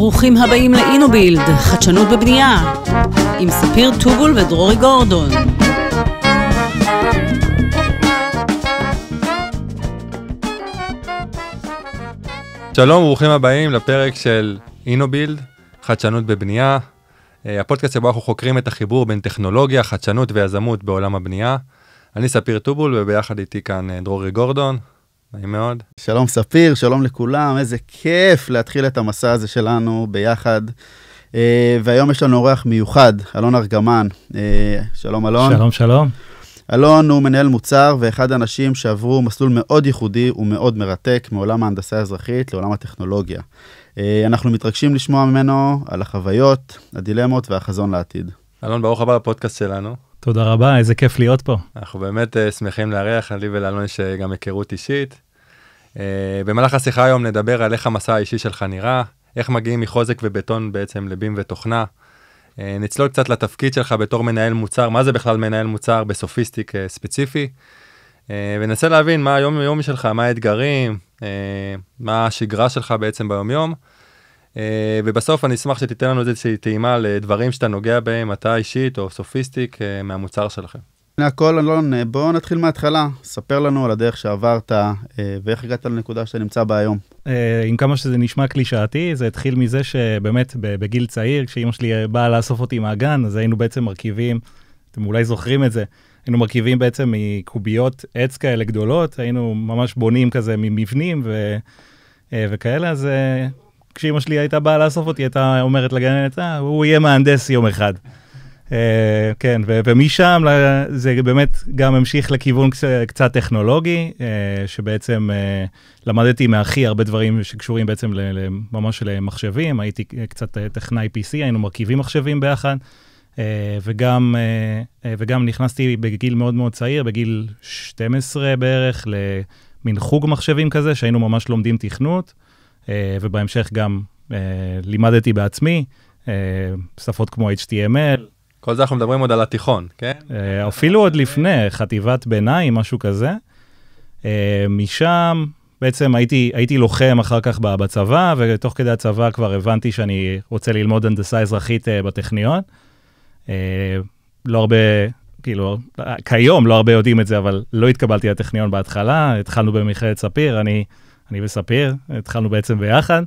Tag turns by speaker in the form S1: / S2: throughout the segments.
S1: ברוכים הבאים לאינובילד, חדשנות בבנייה, עם ספיר טובול ודרורי גורדון.
S2: שלום, ברוכים הבאים לפרק של אינובילד, חדשנות בבנייה. הפודקאסט שבו אנחנו חוקרים את החיבור בין טכנולוגיה, חדשנות ויזמות בעולם הבנייה. אני ספיר טובול וביחד איתי כאן דרורי גורדון. נעים מאוד.
S3: שלום ספיר, שלום לכולם, איזה כיף להתחיל את המסע הזה שלנו ביחד. והיום יש לנו אורח מיוחד, אלון ארגמן. שלום אלון.
S4: שלום, שלום.
S3: אלון הוא מנהל מוצר ואחד האנשים שעברו מסלול מאוד ייחודי ומאוד מרתק מעולם ההנדסה האזרחית לעולם הטכנולוגיה. אנחנו מתרגשים לשמוע ממנו על החוויות, הדילמות והחזון לעתיד.
S2: אלון, ברוך הבא לפודקאסט שלנו.
S4: תודה רבה, איזה כיף להיות פה.
S2: אנחנו באמת שמחים לארח, לי ולאלון יש גם היכרות אישית. במהלך השיחה היום נדבר על איך המסע האישי שלך נראה, איך מגיעים מחוזק ובטון בעצם לבים ותוכנה. נצלול קצת לתפקיד שלך בתור מנהל מוצר, מה זה בכלל מנהל מוצר בסופיסטיק ספציפי, וננסה להבין מה היום שלך, מה האתגרים, מה השגרה שלך בעצם ביום-יום, ובסוף אני אשמח שתיתן לנו איזושהי טעימה לדברים שאתה נוגע בהם, אתה אישית או סופיסטיק מהמוצר שלכם.
S3: הכל, אלון, בואו נתחיל מההתחלה. ספר לנו על הדרך שעברת ואיך הגעת לנקודה שאתה נמצא בה היום.
S4: עם כמה שזה נשמע קלישאתי, זה התחיל מזה שבאמת בגיל צעיר, כשאמא שלי באה לאסוף אותי מהגן, אז היינו בעצם מרכיבים, אתם אולי זוכרים את זה, היינו מרכיבים בעצם מקוביות עץ כאלה גדולות, היינו ממש בונים כזה ממבנים וכאלה, אז כשאמא שלי הייתה באה לאסוף אותי, הייתה אומרת לגננת, הוא יהיה מהנדס יום אחד. כן, ומשם זה באמת גם המשיך לכיוון קצת טכנולוגי, שבעצם למדתי מהכי הרבה דברים שקשורים בעצם ממש למחשבים, הייתי קצת טכנאי PC, היינו מרכיבים מחשבים ביחד, וגם נכנסתי בגיל מאוד מאוד צעיר, בגיל 12 בערך, למין חוג מחשבים כזה, שהיינו ממש לומדים תכנות, ובהמשך גם לימדתי בעצמי, שפות כמו HTML,
S2: כל זה אנחנו מדברים עוד על התיכון, כן?
S4: אפילו עוד לפני, חטיבת ביניים, משהו כזה. משם בעצם הייתי לוחם אחר כך בצבא, ותוך כדי הצבא כבר הבנתי שאני רוצה ללמוד הנדסה אזרחית בטכניון. לא הרבה, כאילו, כיום לא הרבה יודעים את זה, אבל לא התקבלתי לטכניון בהתחלה. התחלנו במכללת ספיר, אני וספיר, התחלנו בעצם ביחד.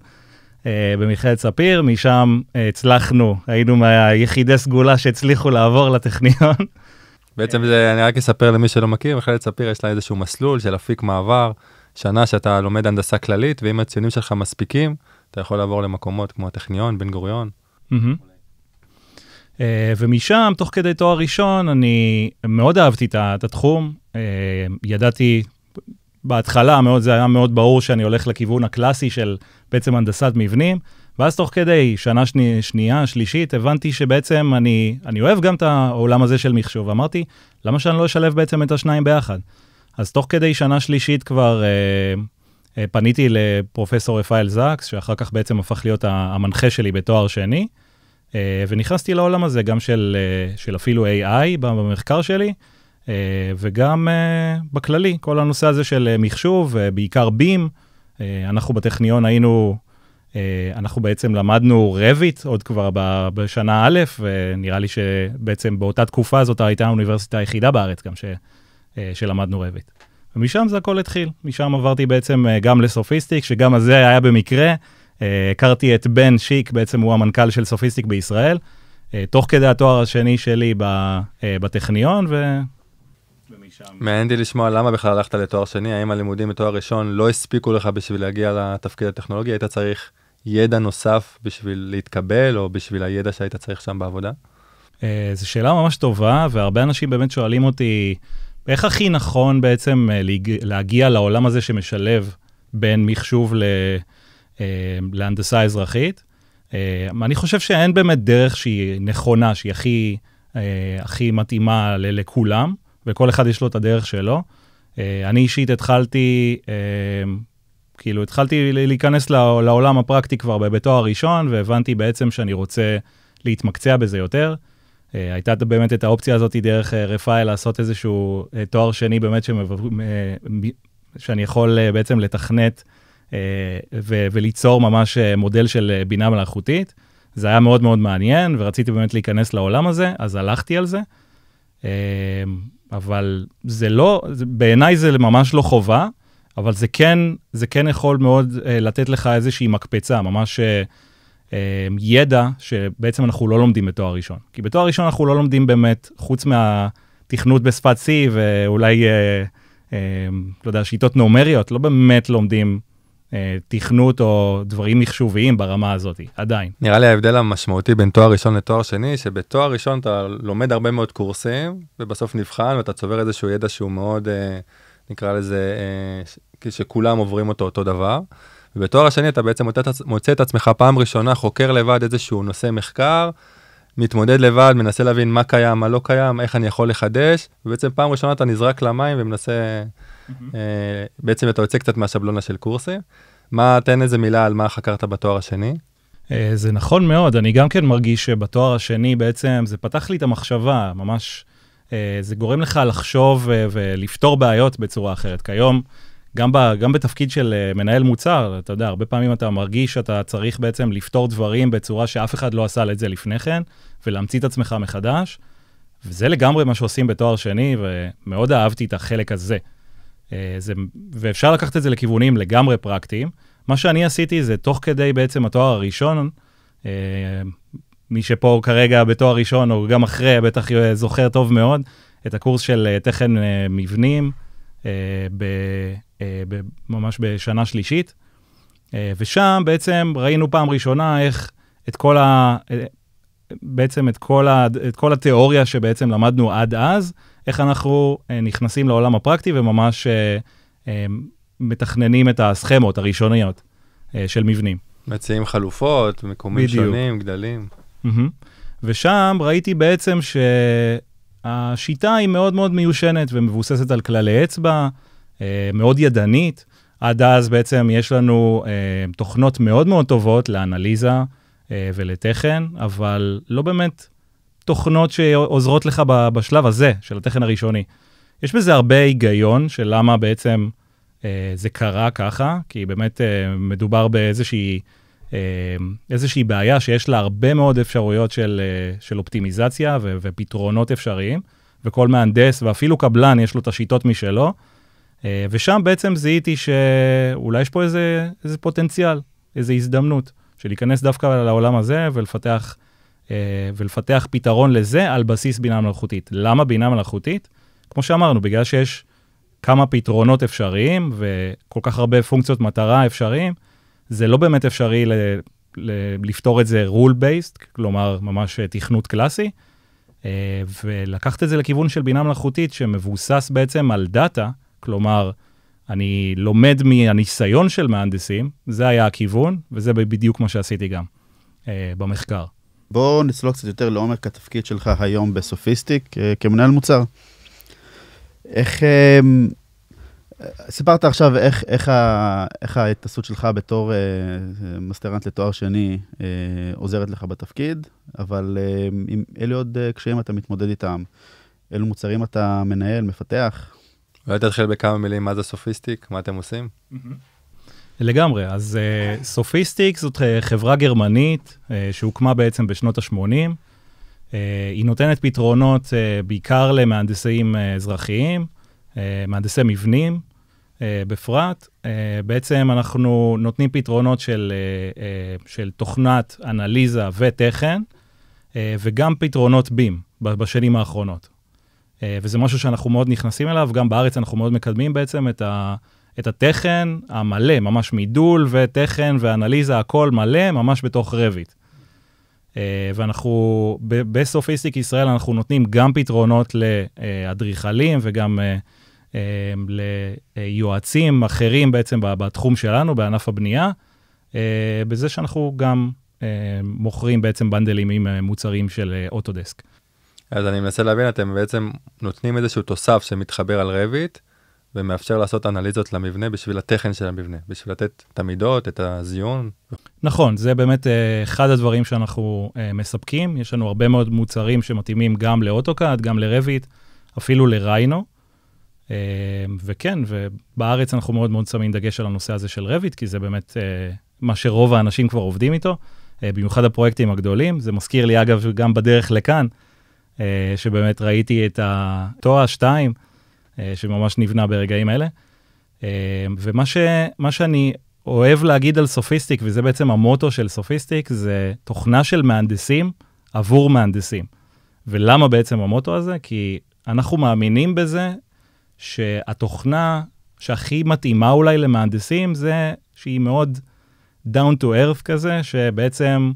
S4: במכללת ספיר, משם הצלחנו, היינו מהיחידי סגולה שהצליחו לעבור לטכניון.
S2: בעצם אני רק אספר למי שלא מכיר, מכללת ספיר יש לה איזשהו מסלול של אפיק מעבר, שנה שאתה לומד הנדסה כללית, ואם הציונים שלך מספיקים, אתה יכול לעבור למקומות כמו הטכניון, בן גוריון.
S4: ומשם, תוך כדי תואר ראשון, אני מאוד אהבתי את התחום, ידעתי בהתחלה, זה היה מאוד ברור שאני הולך לכיוון הקלאסי של בעצם הנדסת מבנים, ואז תוך כדי שנה שנייה, שלישית, הבנתי שבעצם אני אוהב גם את העולם הזה של מחשוב, ואמרתי, למה שאני לא אשלב בעצם את השניים ביחד? אז תוך כדי שנה שלישית כבר פניתי לפרופסור רפאל זקס, שאחר כך בעצם הפך להיות המנחה שלי בתואר שני, ונכנסתי לעולם הזה גם של אפילו AI במחקר שלי, וגם בכללי, כל הנושא הזה של מחשוב, בעיקר בים, אנחנו בטכניון אנחנו בעצם למדנו רביט, עוד כבר בשנה א', ונראה לי שבעצם באותה תקופה הזאת הייתה האוניברסיטה היחידה בארץ גם שלמדנו רביט. ומשם זה הכל התחיל, משם עברתי בעצם גם לסופיסטיק, שגם הזה היה במקרה, הכרתי את בן שיק, בעצם הוא המנכ"ל של סופיסטיק בישראל, תוך כדי התואר השני שלי בטכניון,
S2: מעניין לי לשמוע למה בכלל הלכת לתואר שני, האם הלימודים בתואר ראשון לא הספיקו לך בשביל להגיע לתפקיד הטכנולוגי, היית צריך ידע נוסף בשביל להתקבל, או בשביל הידע שהיית צריך שם בעבודה?
S4: זו שאלה ממש טובה, והרבה אנשים באמת שואלים אותי, איך הכי נכון בעצם להגיע לעולם הזה שמשלב בין מחשוב להנדסה אזרחית? אני חושב שאין באמת דרך שהיא נכונה, שהיא הכי מתאימה לכולם, וכל אחד יש לו את הדרך שלו. אני אישית התחלתי להיכנס לעולם הפרקטי כבר בתואר ראשון, והבנתי בעצם שאני רוצה להתמקצע בזה יותר. הייתה באמת את האופציה הזאת דרך רפאל לעשות איזשהו תואר שני באמת שאני יכול בעצם לתכנת וליצור ממש מודל של בינה מלאכותית. זה היה מאוד מאוד מעניין, ורציתי באמת להיכנס לעולם הזה, אז הלכתי על זה. אבל זה לא, בעיניי זה ממש לא חובה, אבל זה כן יכול מאוד לתת לך איזושהי מקפצה, ממש ידע שבעצם אנחנו לא לומדים בתואר ראשון. כי בתואר ראשון אנחנו לא לומדים באמת, חוץ מהתכנות בשפת C, ואולי, לא יודע, שיטות נומריות, לא באמת לומדים תכנות או דברים מחשוביים ברמה הזאת, עדיין.
S2: נראה לי ההבדל המשמעותי בין תואר ראשון לתואר שני, שבתואר ראשון אתה לומד הרבה מאוד קורסים, ובסוף נבחן, ואתה צובר איזשהו ידע שהוא מאוד, נקרא לזה, שכולם עוברים אותו דבר. ובתואר השני אתה בעצם מוצא את עצמך פעם ראשונה, חוקר לבד איזשהו נושא מחקר, מתמודד לבד, מנסה להבין מה קיים, מה לא קיים, איך אני יכול לחדש, ובעצם פעם ראשונה אתה נזרק למים ומנסה, בעצם אתה יוצא קצת מהשבלונה של קורסים. תן איזה מילה על מה חקרת בתואר השני?
S4: זה נכון מאוד, אני גם כן מרגיש שבתואר השני בעצם זה פתח לי את המחשבה, ממש זה גורם לך לחשוב ולפתור בעיות בצורה אחרת. כיום, גם בתפקיד של מנהל מוצר, אתה יודע, הרבה פעמים אתה מרגיש שאתה צריך בעצם לפתור דברים בצורה שאף אחד לא עשה את זה לפני כן, ולהמציא את עצמך מחדש, וזה לגמרי מה שעושים בתואר שני, ומאוד אהבתי את החלק הזה. ואפשר לקחת את זה לכיוונים לגמרי פרקטיים. מה שאני עשיתי זה תוך כדי בעצם התואר הראשון, מי שפה כרגע בתואר ראשון, או גם אחרי, בטח זוכר טוב מאוד, את הקורס של תכן מבנים, ממש בשנה שלישית, ושם בעצם ראינו פעם ראשונה איך את כל התיאוריה שבעצם למדנו עד אז, איך אנחנו נכנסים לעולם הפרקטי וממש מתכננים את הסכמות הראשוניות של מבנים.
S2: מציעים חלופות, מקומים שונים, גדלים.
S4: ושם ראיתי בעצם שהשיטה היא מאוד מאוד מיושנת ומבוססת על כללי אצבע, מאוד ידנית. עד אז בעצם יש לנו תוכנות מאוד מאוד טובות לאנליזה ולתכן, אבל לא באמת תוכנות שעוזרות לך בשלב הזה של התכן הראשוני. יש בזה הרבה היגיון של למה בעצם זה קרה ככה, כי באמת מדובר באיזושהי בעיה שיש לה הרבה מאוד אפשרויות של אופטימיזציה ופתרונות אפשריים, וכל מהנדס ואפילו קבלן יש לו את השיטות משלו, ושם בעצם זיהיתי שאולי יש פה איזה פוטנציאל, איזו הזדמנות, של להיכנס דווקא לעולם הזה ולפתח פתרון לזה על בסיס בינה מלאכותית. למה בינה מלאכותית? כמו שאמרנו, בגלל שיש כמה פתרונות אפשריים וכל כך הרבה פונקציות מטרה אפשריים, זה לא באמת אפשרי לפתור את זה rule-based, כלומר ממש תכנות קלאסי, ולקחת את זה לכיוון של בינה מלאכותית שמבוסס בעצם על דאטה, כלומר, אני לומד מהניסיון של מהנדסים, זה היה הכיוון, וזה בדיוק מה שעשיתי גם במחקר.
S3: בואו נצלול קצת יותר לעומק התפקיד שלך היום בסופיסטיק, כמנהל מוצר. סיפרת עכשיו איך ההתנסות שלך בתור מסטרנט לתואר שני עוזרת לך בתפקיד, אבל עם אלה עוד קשיים אתה מתמודד איתם, אילו מוצרים אתה מנהל, מפתח?
S2: אולי תתחיל בכמה מילים מה זה סופיסטיק, מה אתם עושים?
S4: לגמרי, אז סופיסטיק זאת חברה גרמנית שהוקמה בעצם בשנות ה-80, היא נותנת פתרונות בעיקר למהנדסים אזרחיים, מהנדסי מבנים בפרט. בעצם אנחנו נותנים פתרונות של תוכנת אנליזה ותכן, וגם פתרונות בים בשנים האחרונות. וזה משהו שאנחנו מאוד נכנסים אליו, גם בארץ אנחנו מאוד מקדמים בעצם את התכן המלא, ממש מידול ותכן ואנליזה, הכל מלא, ממש בתוך רביט. ואנחנו, בסופיסטיק ישראל, אנחנו נותנים גם פתרונות לאדריכלים וגם ליועצים אחרים בעצם בתחום שלנו, בענף הבנייה, בזה שאנחנו גם מוכרים בעצם בנדלים עם מוצרים של אוטודסק.
S2: אז אני מנסה להבין, אתם בעצם נותנים איזשהו תוסף שמתחבר על רביט, ומאפשר לעשות אנליזות למבנה בשביל התכן של המבנה, בשביל לתת את המידות, את הזיון.
S4: נכון, זה באמת אחד הדברים שאנחנו מספקים. יש לנו הרבה מאוד מוצרים שמתאימים גם לאוטוקאד, גם לרביט, אפילו לריינו. וכן, ובארץ אנחנו מאוד מאוד שמים דגש על הנושא הזה של רביט, כי זה באמת מה שרוב האנשים כבר עובדים איתו, במיוחד הפרויקטים הגדולים. זה מזכיר לי, אגב, גם בדרך לכאן, שבאמת ראיתי את התואה 2, שממש נבנה ברגעים אלה. ומה שאני אוהב להגיד על סופיסטיק, וזה בעצם המוטו של סופיסטיק, זה תוכנה של מהנדסים עבור מהנדסים. ולמה בעצם המוטו הזה? כי אנחנו מאמינים בזה שהתוכנה שהכי מתאימה אולי למהנדסים, זה שהיא מאוד down to earth כזה, שבעצם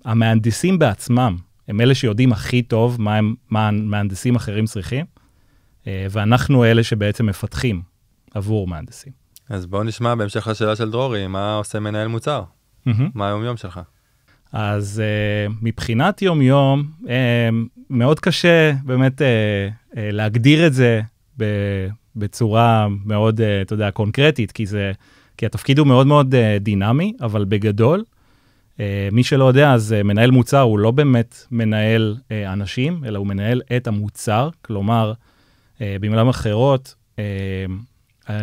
S4: המהנדסים בעצמם, הם אלה שיודעים הכי טוב מה מהנדסים אחרים צריכים, ואנחנו אלה שבעצם מפתחים עבור מהנדסים.
S2: אז בואו נשמע בהמשך לשאלה של דרורי, מה עושה מנהל מוצר? מה היום-יום שלך?
S4: אז מבחינת יום-יום, מאוד קשה באמת להגדיר את זה בצורה מאוד, אתה יודע, קונקרטית, כי התפקיד הוא מאוד מאוד דינמי, אבל בגדול, מי שלא יודע, אז מנהל מוצר הוא לא באמת מנהל אנשים, אלא הוא מנהל את המוצר, כלומר, במילים אחרות,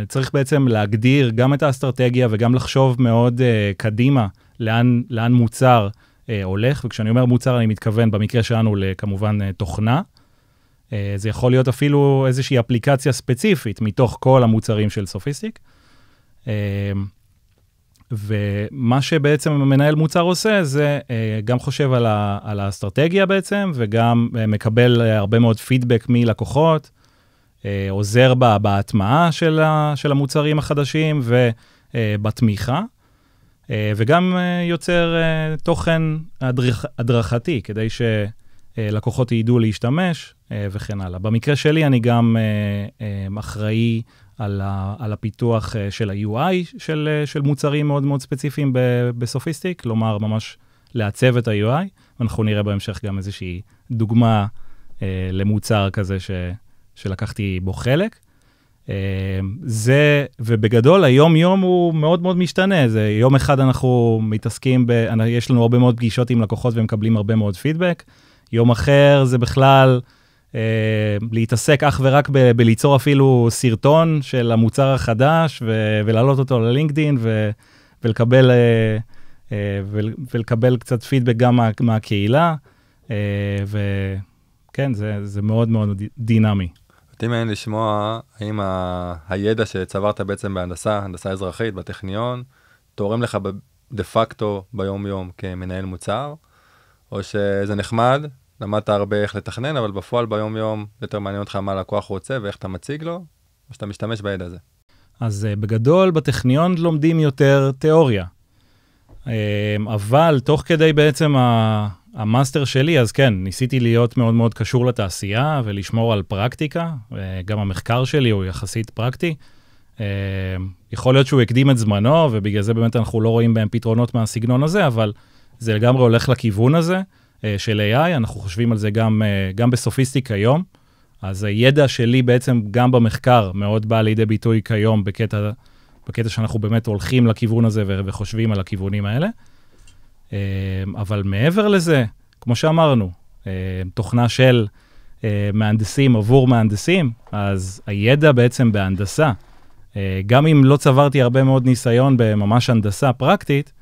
S4: צריך בעצם להגדיר גם את האסטרטגיה וגם לחשוב מאוד קדימה לאן מוצר הולך, וכשאני אומר מוצר אני מתכוון במקרה שלנו לכמובן תוכנה, זה יכול להיות אפילו איזושהי אפליקציה ספציפית מתוך כל המוצרים של סופיסטיק, ומה שבעצם המנהל מוצר עושה זה גם חושב על האסטרטגיה בעצם, וגם מקבל הרבה מאוד פידבק מלקוחות, עוזר בהטמעה של המוצרים החדשים ובתמיכה, וגם יוצר תוכן הדרכתי כדי שלקוחות ידעו להשתמש וכן הלאה. במקרה שלי אני גם אחראי על הפיתוח של ה-UI של מוצרים מאוד מאוד ספציפיים בסופיסטיק, כלומר ממש לעצב את ה-UI, ואנחנו נראה בהמשך גם איזושהי דוגמה למוצר כזה שלקחתי בו חלק. ובגדול היום-יום הוא מאוד מאוד משתנה. זה יום אחד אנחנו מתעסקים, יש לנו הרבה מאוד פגישות עם לקוחות ומקבלים הרבה מאוד פידבק. יום אחר זה בכלל להתעסק אך ורק בליצור אפילו סרטון של המוצר החדש ולהעלות אותו ללינקדין ולקבל קצת פידבק גם מהקהילה. וכן, זה מאוד מאוד דינמי.
S2: אותי מעניין לשמוע האם הידע שצברת בעצם בהנדסה, הנדסה אזרחית, בטכניון, תורם לך דה פקטו ביום-יום כמנהל מוצר, או שזה נחמד, למדת הרבה איך לתכנן, אבל בפועל ביום-יום יותר מעניין אותך מה לקוח רוצה ואיך אתה מציג לו, או שאתה משתמש בידע הזה.
S4: אז בגדול בטכניון לומדים יותר תיאוריה, אבל תוך כדי בעצם המאסטר שלי, אז כן, ניסיתי להיות מאוד מאוד קשור לתעשייה ולשמור על פרקטיקה, גם המחקר שלי הוא יחסית פרקטי. יכול להיות שהוא הקדים את זמנו, ובגלל זה באמת אנחנו לא רואים בהם פתרונות מהסגנון הזה, אבל זה לגמרי הולך לכיוון הזה של AI, אנחנו חושבים על זה גם בסופיסטיק היום, אז הידע שלי בעצם גם במחקר מאוד בא לידי ביטוי כיום בקטע שאנחנו באמת הולכים לכיוון הזה וחושבים על הכיוונים האלה. אבל מעבר לזה, כמו שאמרנו, תוכנה של מהנדסים עבור מהנדסים, אז הידע בעצם בהנדסה, גם אם לא צברתי הרבה מאוד ניסיון בממש הנדסה פרקטית,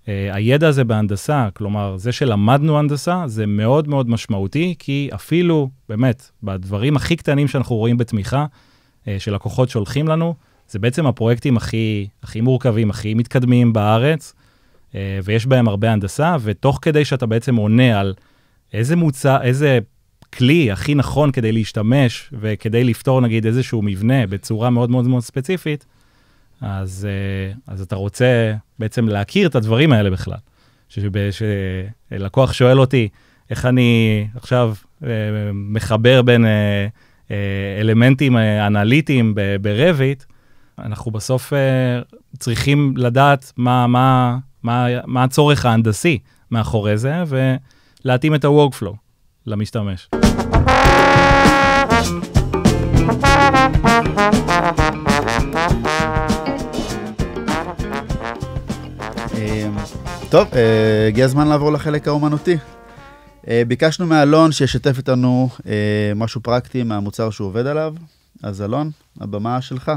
S4: הידע הזה בהנדסה, כלומר, זה שלמדנו הנדסה, זה מאוד מאוד משמעותי, כי אפילו, באמת, בדברים הכי קטנים שאנחנו רואים בתמיכה, של לקוחות שהולכים לנו, זה בעצם הפרויקטים הכי מורכבים, הכי מתקדמים בארץ, ויש בהם הרבה הנדסה, ותוך כדי שאתה בעצם עונה על איזה כלי הכי נכון כדי להשתמש, וכדי לפתור נגיד איזשהו מבנה בצורה מאוד מאוד מאוד ספציפית, אז אתה רוצה בעצם להכיר את הדברים האלה בכלל. שלקוח שואל אותי, איך אני עכשיו מחבר בין אלמנטים אנליטיים ברביט, אנחנו בסוף צריכים לדעת מה הצורך ההנדסי מאחורי זה, ולהתאים את ה-workflow למשתמש.
S3: טוב, הגיע הזמן לעבור לחלק האומנותי. ביקשנו מאלון שישתף איתנו משהו פרקטי מהמוצר שהוא עובד עליו, אז אלון, הבמה שלך.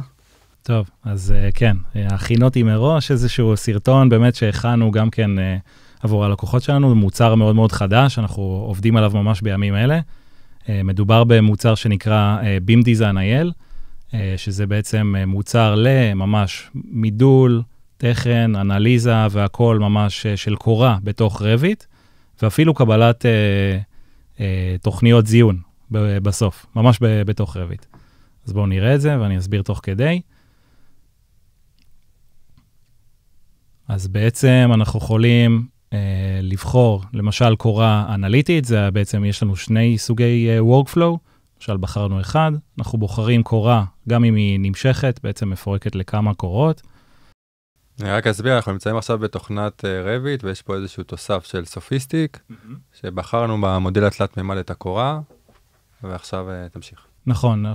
S4: טוב, אז כן, הכינותי מראש איזשהו סרטון באמת שהכנו גם כן עבור הלקוחות שלנו, מוצר מאוד מאוד חדש, אנחנו עובדים עליו ממש בימים אלה. מדובר במוצר שנקרא BIM Design IL, שזה בעצם מוצר לממש מידול, תכן, אנליזה והכל ממש של קורה בתוך רביט, ואפילו קבלת תוכניות זיון בסוף, ממש בתוך רביט. אז בואו נראה את זה ואני אסביר תוך כדי. אז בעצם אנחנו יכולים לבחור, למשל קורה אנליטית, זה בעצם יש לנו שני סוגי workflow, למשל בחרנו אחד, אנחנו בוחרים קורה, גם אם היא נמשכת, בעצם מפורקת לכמה קורות.
S2: אני רק אסביר, אנחנו נמצאים עכשיו בתוכנת רביט, ויש פה איזשהו תוסף של סופיסטיק, שבחרנו במודל התלת מימד את הקורה, ועכשיו תמשיך. נכון,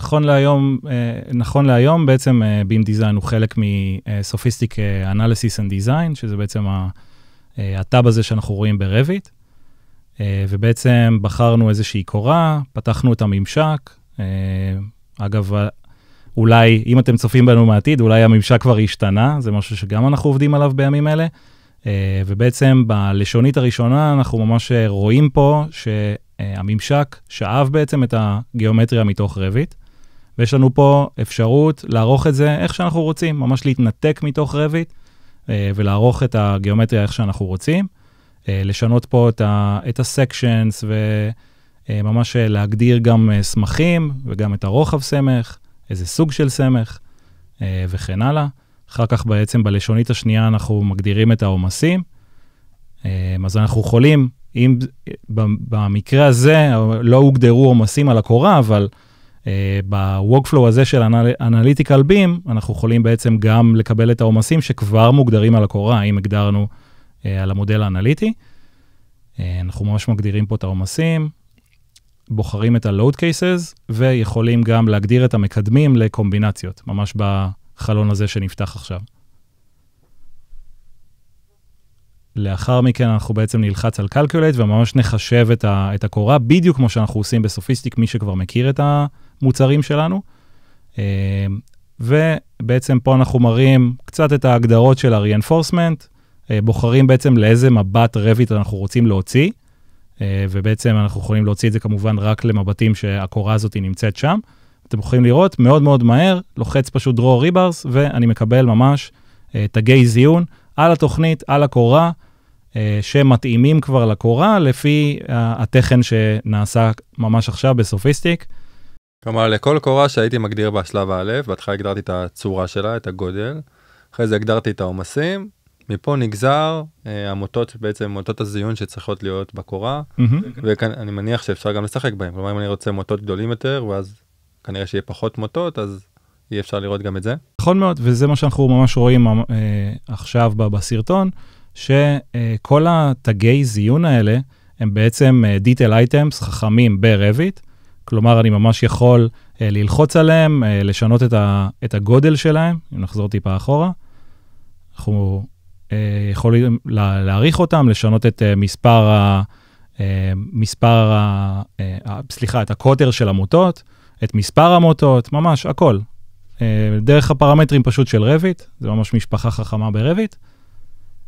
S4: נכון להיום בעצם BIM Design הוא חלק מ-Sophistic Analysis and Design, שזה בעצם הטאב הזה שאנחנו רואים ברביט, ובעצם בחרנו איזושהי קורה, פתחנו את הממשק, אגב, אולי, אם אתם צופים בנו מעתיד, אולי הממשק כבר השתנה, זה משהו שגם אנחנו עובדים עליו בימים אלה, ובעצם בלשונית הראשונה אנחנו ממש רואים פה שהממשק שאב בעצם את הגיאומטריה מתוך רביט, ויש לנו פה אפשרות לערוך את זה איך שאנחנו רוצים, ממש להתנתק מתוך רביט, ולערוך את הגיאומטריה איך שאנחנו רוצים, לשנות פה את הסקשנס, וממש להגדיר גם סמכים, וגם את הרוחב סמך, איזה סוג של סמך, וכן הלאה. אחר כך בעצם בלשונית השנייה אנחנו מגדירים את העומסים, אז אנחנו יכולים, אם במקרה הזה לא הוגדרו עומסים על הקורה, אבל ב-workflow הזה של Analytical BIM, אנחנו יכולים בעצם גם לקבל את העומסים שכבר מוגדרים על הקורה, אם הגדרנו על המודל האנליטי. אנחנו ממש מגדירים פה את העומסים, בוחרים את ה-load cases, ויכולים גם להגדיר את המקדמים לקומבינציות, ממש בחלון הזה שנפתח עכשיו. לאחר מכן אנחנו בעצם נלחץ על Calculate, וממש נחשב את הקורה, בדיוק כמו שאנחנו עושים בסופיסטיק, מי שכבר מכיר את המוצרים שלנו. ובעצם פה אנחנו מראים קצת את ההגדרות של ה-reinforcement, בוחרים בעצם לאיזה מבט רביט אנחנו רוצים להוציא, ובעצם אנחנו יכולים להוציא את זה כמובן רק למבטים שהקורה הזאת נמצאת שם. אתם יכולים לראות מאוד מאוד מהר, לוחץ פשוט draw rebars, ואני מקבל ממש תגי זיון על התוכנית, על הקורה, שמתאימים כבר לקורה, לפי התכן שנעשה ממש עכשיו בסופיסטיק.
S2: כלומר, לכל קורה שהייתי מגדיר בשלב א', בהתחלה הגדרתי את הצורה שלה, את הגודל, אחרי זה הגדרתי את העומסים, מפה נגזר המוטות, בעצם מוטות הזיון שצריכות להיות בקורה, ואני מניח שאפשר גם לשחק בהם. כלומר, אם אני רוצה מוטות גדולים יותר, ואז כנראה שיהיה פחות מוטות, אז יהיה אפשר לראות גם את זה.
S4: נכון מאוד, וזה מה שאנחנו ממש רואים עכשיו בסרטון, שכל התגי זיון האלה, הם בעצם detail items חכמים ברביט, כלומר, אני ממש יכול ללחוץ עליהם, לשנות את הגודל שלהם, אם נחזור טיפה אחורה, אנחנו יכולים להעריך אותם, לשנות את את הקוטר של המוטות, את מספר המוטות, ממש הכל. דרך הפרמטרים פשוט של רביט, זה ממש משפחה חכמה ברביט,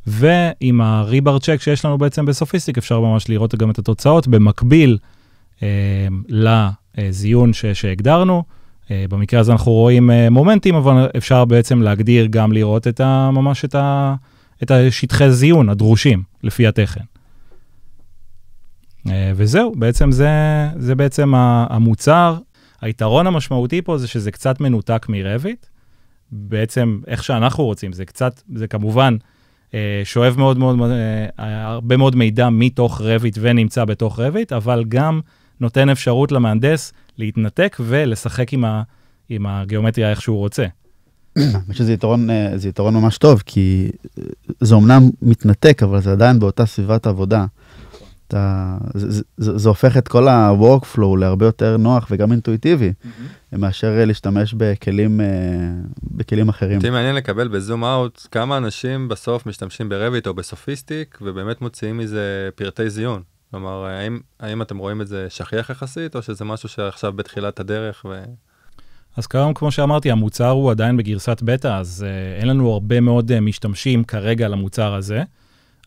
S4: ועם הריבר צ'ק שיש לנו בעצם בסופיסטיק, אפשר ממש לראות גם את התוצאות, במקביל לזיון שהגדרנו. במקרה הזה אנחנו רואים מומנטים, אבל אפשר בעצם להגדיר גם לראות ממש את השטחי זיון הדרושים לפי התכן. וזהו, בעצם זה בעצם המוצר. היתרון המשמעותי פה זה שזה קצת מנותק מרביט, בעצם איך שאנחנו רוצים, זה כמובן שואב מאוד מאוד, הרבה מאוד מידע מתוך רביט ונמצא בתוך רביט, אבל גם נותן אפשרות למהנדס להתנתק ולשחק עם הגיאומטריה איך שהוא רוצה.
S3: אני חושב שזה יתרון ממש טוב, כי זה אומנם מתנתק, אבל זה עדיין באותה סביבת עבודה. זה הופך את כל ה-workflow להרבה יותר נוח וגם אינטואיטיבי, מאשר להשתמש בכלים אחרים.
S2: אותי מעניין לקבל בזום אאוט כמה אנשים בסוף משתמשים ברביט או בסופיסטיק, ובאמת מוציאים מזה פרטי זיון. כלומר, האם אתם רואים את זה שכיח יחסית, או שזה משהו שעכשיו בתחילת הדרך?
S4: אז כיום, כמו שאמרתי, המוצר הוא עדיין בגרסת בטא, אז אין לנו הרבה מאוד משתמשים כרגע למוצר הזה,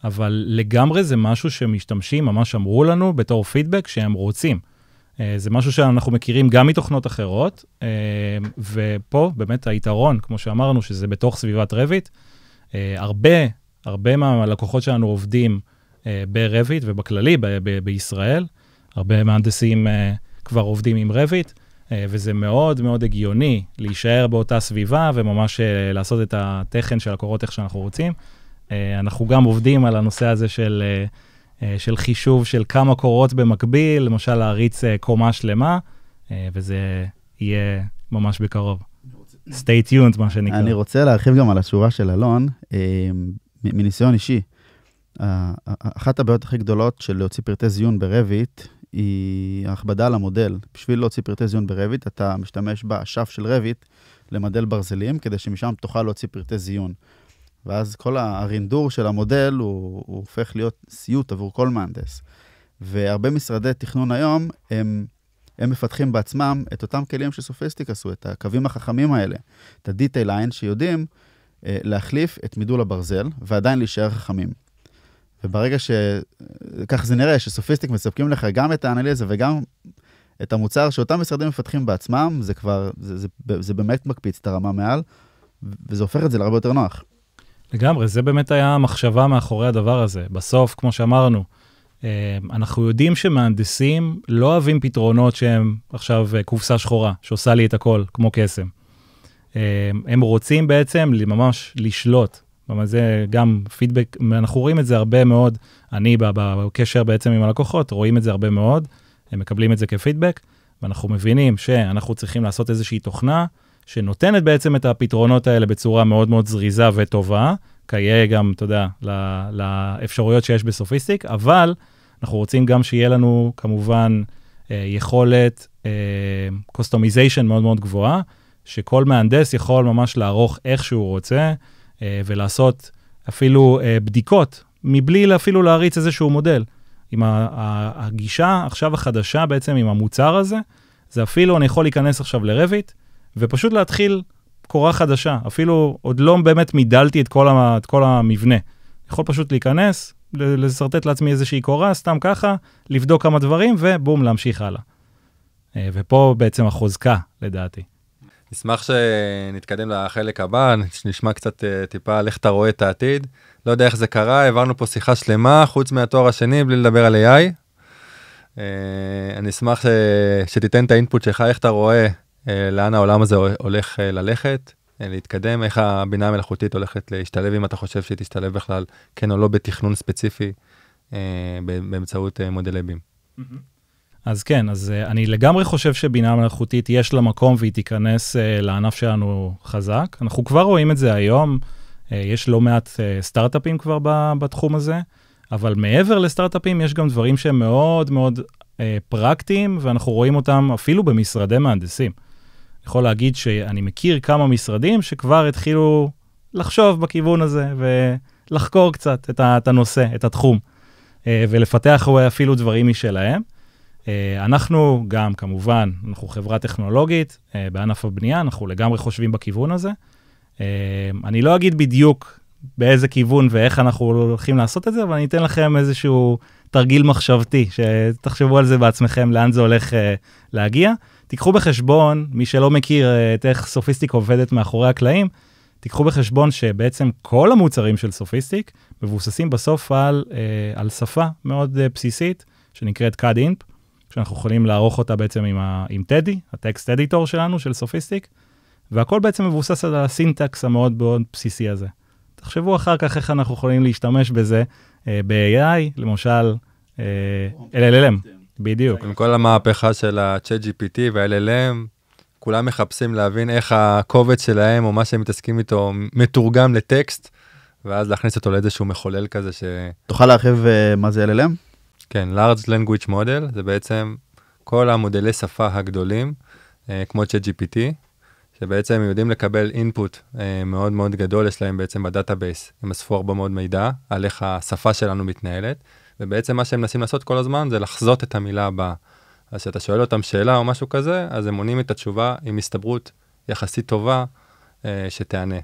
S4: אבל לגמרי זה משהו שמשתמשים ממש אמרו לנו בתור פידבק שהם רוצים. זה משהו שאנחנו מכירים גם מתוכנות אחרות, ופה באמת היתרון, כמו שאמרנו, שזה בתוך סביבת רביט. הרבה מהלקוחות שלנו עובדים ברביט ובכללי בישראל, הרבה מהנדסים כבר עובדים עם רביט, וזה מאוד מאוד הגיוני להישאר באותה סביבה וממש לעשות את התכן של הקורות איך שאנחנו רוצים. אנחנו גם עובדים על הנושא הזה של חישוב של כמה קורות במקביל, למשל להריץ קומה שלמה, וזה יהיה ממש בקרוב. Stay tuned, מה שנקרא.
S3: אני רוצה להרחיב גם על השורה של אלון, מניסיון אישי. אחת הבעיות הכי גדולות של להוציא פרטי זיון ברביט, היא ההכבדה על המודל. בשביל להוציא פרטי זיון ברביט, אתה משתמש באשף של רביט למדל ברזלים, כדי שמשם תוכל להוציא פרטי זיון. ואז כל הרינדור של המודל הוא הופך להיות סיוט עבור כל מהנדס. והרבה משרדי תכנון היום, הם מפתחים בעצמם את אותם כלים שסופיסטיק עשו, את הקווים החכמים האלה, את ה-detail line שיודעים להחליף את מידול הברזל, ועדיין להישאר חכמים. וברגע כך זה נראה, שסופיסטיק מספקים לך גם את האנליזה וגם את המוצר שאותם משרדים מפתחים בעצמם, זה כבר, זה באמת מקפיץ את הרמה מעל, וזה הופך את זה להרבה יותר נוח.
S4: לגמרי, זה באמת היה המחשבה מאחורי הדבר הזה. בסוף, כמו שאמרנו, אנחנו יודעים שמהנדסים לא אוהבים פתרונות שהם עכשיו קופסה שחורה, שעושה לי את הכל, כמו קסם. הם רוצים בעצם ממש לשלוט. זה גם פידבק, אנחנו רואים את זה הרבה מאוד, אני בקשר בעצם עם הלקוחות, רואים את זה הרבה מאוד, הם מקבלים את זה כפידבק, ואנחנו מבינים שאנחנו צריכים לעשות איזושהי תוכנה, שנותנת בעצם את הפתרונות האלה בצורה מאוד מאוד זריזה וטובה, כיאה גם, אתה יודע, לאפשרויות שיש בסופיסטיק, אבל אנחנו רוצים גם שיהיה לנו כמובן יכולת customization מאוד מאוד גבוהה, שכל מהנדס יכול ממש לערוך איך שהוא רוצה, ולעשות אפילו בדיקות, מבלי אפילו להריץ איזשהו מודל. עם הגישה עכשיו החדשה בעצם עם המוצר הזה, זה אפילו אני יכול להיכנס עכשיו לרביט, ופשוט להתחיל קורה חדשה. אפילו עוד לא באמת מידלתי את כל המבנה. אני יכול פשוט להיכנס, לסרטט לעצמי איזושהי קורה, סתם ככה, לבדוק כמה דברים, ובום, להמשיך הלאה. ופה בעצם החוזקה, לדעתי.
S2: נשמח שנתקדם לחלק הבא, נשמע קצת טיפה על איך אתה רואה את העתיד. לא יודע איך זה קרה, העברנו פה שיחה שלמה, חוץ מהתואר השני, בלי לדבר על AI. אני אשמח שתיתן את האינפוט שלך, איך אתה רואה לאן העולם הזה הולך ללכת, להתקדם, איך הבינה המלאכותית הולכת להשתלב, אם אתה חושב שהיא תשתלב בכלל, כן או לא בתכנון ספציפי, באמצעות מודלי בים.
S4: אז כן, אז אני לגמרי חושב שבינה מלאכותית יש לה מקום והיא תיכנס לענף שלנו חזק. אנחנו כבר רואים את זה היום, יש לא מעט סטארט-אפים כבר בתחום הזה, אבל מעבר לסטארט-אפים יש גם דברים שהם מאוד מאוד פרקטיים, ואנחנו רואים אותם אפילו במשרדי מהנדסים. אני יכול להגיד שאני מכיר כמה משרדים שכבר התחילו לחשוב בכיוון הזה, ולחקור קצת את הנושא, את התחום, ולפתח אפילו דברים משלהם. אנחנו גם, כמובן, אנחנו חברה טכנולוגית, בענף הבנייה, אנחנו לגמרי חושבים בכיוון הזה. אני לא אגיד בדיוק באיזה כיוון ואיך אנחנו הולכים לעשות את זה, אבל אני אתן לכם איזשהו תרגיל מחשבתי, שתחשבו על זה בעצמכם, לאן זה הולך להגיע. תיקחו בחשבון, מי שלא מכיר את איך סופיסטיק עובדת מאחורי הקלעים, תיקחו בחשבון שבעצם כל המוצרים של סופיסטיק מבוססים בסוף על שפה מאוד בסיסית, שנקראת CAD-INP, שאנחנו יכולים לערוך אותה בעצם עם טדי, הטקסט אדיטור שלנו, של סופיסטיק, והכל בעצם מבוסס על הסינטקס המאוד מאוד בסיסי הזה. תחשבו אחר כך איך אנחנו יכולים להשתמש בזה ב-AI, למשל LLM, בדיוק.
S2: עם כל המהפכה של ה-ChatGPT וה-LLM, כולם מחפשים להבין איך הקובץ שלהם, או מה שהם מתעסקים איתו, מתורגם לטקסט, ואז להכניס אותו לאיזשהו מחולל כזה ש...
S3: תוכל להרחיב מה זה LLM?
S2: כן, Large Language Model, זה בעצם כל המודלי שפה הגדולים, כמו ChatGPT, שבעצם יודעים לקבל אינפוט מאוד מאוד גדול, יש להם בעצם בדאטאבייס, הם אספו הרבה מאוד מידע על איך השפה שלנו מתנהלת, ובעצם מה שהם מנסים לעשות כל הזמן, זה לחזות את המילה הבאה. אז כשאתה שואל אותם שאלה או משהו כזה, אז הם עונים את התשובה עם הסתברות יחסית טובה שתענה.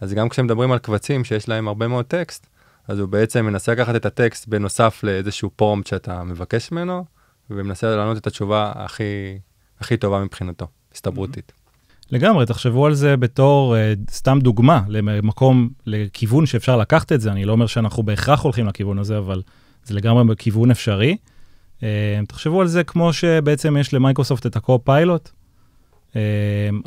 S2: אז גם כשמדברים על קבצים שיש להם הרבה מאוד טקסט, אז הוא בעצם מנסה לקחת את הטקסט בנוסף לאיזשהו פרומפט שאתה מבקש ממנו, ומנסה לענות את התשובה הכי טובה מבחינתו, הסתברותית.
S4: לגמרי, תחשבו על זה בתור סתם דוגמה, למקום, לכיוון שאפשר לקחת את זה. אני לא אומר שאנחנו בהכרח הולכים לכיוון הזה, אבל זה לגמרי בכיוון אפשרי. תחשבו על זה כמו שבעצם יש למייקרוסופט את הקו-פיילוט,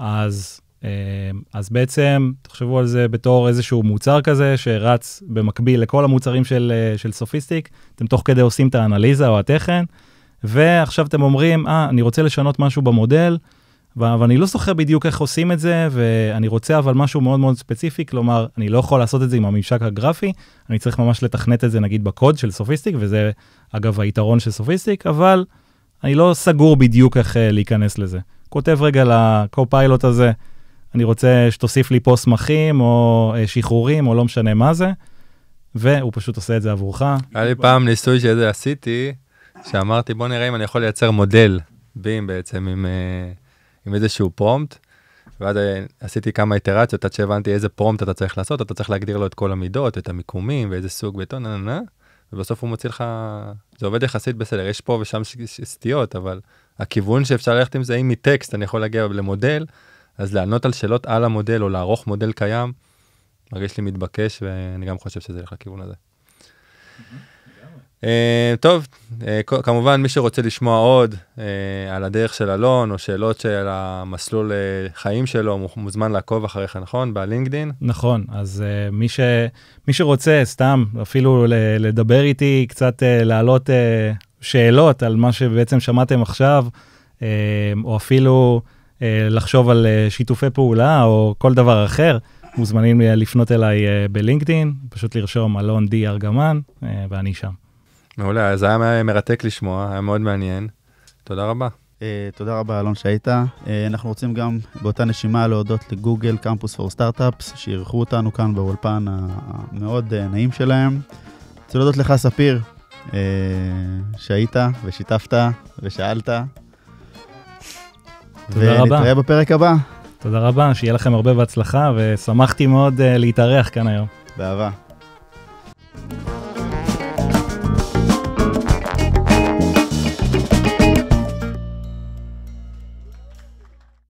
S4: אז בעצם תחשבו על זה בתור איזשהו מוצר כזה שרץ במקביל לכל המוצרים של סופיסטיק, אתם תוך כדי עושים את האנליזה או התכן, ועכשיו אתם אומרים, אני רוצה לשנות משהו במודל, ואני לא זוכר בדיוק איך עושים את זה, ואני רוצה אבל משהו מאוד מאוד ספציפי, כלומר, אני לא יכול לעשות את זה עם הממשק הגרפי, אני צריך ממש לתכנת את זה נגיד בקוד של סופיסטיק, וזה אגב היתרון של סופיסטיק, אבל אני לא סגור בדיוק איך להיכנס לזה. כותב רגע לקו-פיילוט הזה, אני רוצה שתוסיף לי פה סמכים, או שחרורים, או לא משנה מה זה, והוא פשוט עושה את זה עבורך.
S2: היה לי פעם ניסוי שזה עשיתי, שאמרתי, בוא נראה אם אני יכול לייצר מודל בים בעצם עם איזשהו פרומפט, ואז עשיתי כמה איטרציות, עד שהבנתי איזה פרומפט אתה צריך לעשות, אתה צריך להגדיר לו את כל המידות, את המיקומים, ואיזה סוג בטון, ובסוף הוא מוציא לך, זה עובד יחסית בסדר, יש פה ושם סטיות, אבל הכיוון שאפשר ללכת עם זה, אם מטקסט אני יכול להגיע למודל, אז לענות על שאלות על המודל, או לערוך מודל קיים, מרגיש לי מתבקש, ואני גם חושב שזה ילך לכיוון הזה. טוב, כמובן מי שרוצה לשמוע עוד על הדרך של אלון, או שאלות של המסלול חיים שלו, מוזמן לעקוב אחריך, נכון? בלינקדין?
S4: נכון, אז מי שרוצה סתם אפילו לדבר איתי, קצת להעלות שאלות על מה שבעצם שמעתם עכשיו, או אפילו לחשוב על שיתופי פעולה, או כל דבר אחר, מוזמנים לפנות אליי בלינקדין, פשוט לרשום אלון די ארגמן, ואני שם.
S2: מעולה, אז היה מרתק לשמוע, היה מאוד מעניין. תודה רבה.
S3: תודה רבה, אלון, שהיית. אנחנו רוצים גם באותה נשימה להודות לגוגל קמפוס פור סטארט-אפס, שאירחו אותנו כאן באולפן המאוד נעים שלהם. רוצה להודות לך, ספיר, שהיית ושיתפת ושאלת.
S4: תודה רבה.
S3: ונתראה בפרק הבא.
S4: תודה רבה, שיהיה לכם הרבה בהצלחה, ושמחתי מאוד להתארח כאן היום.
S3: באהבה.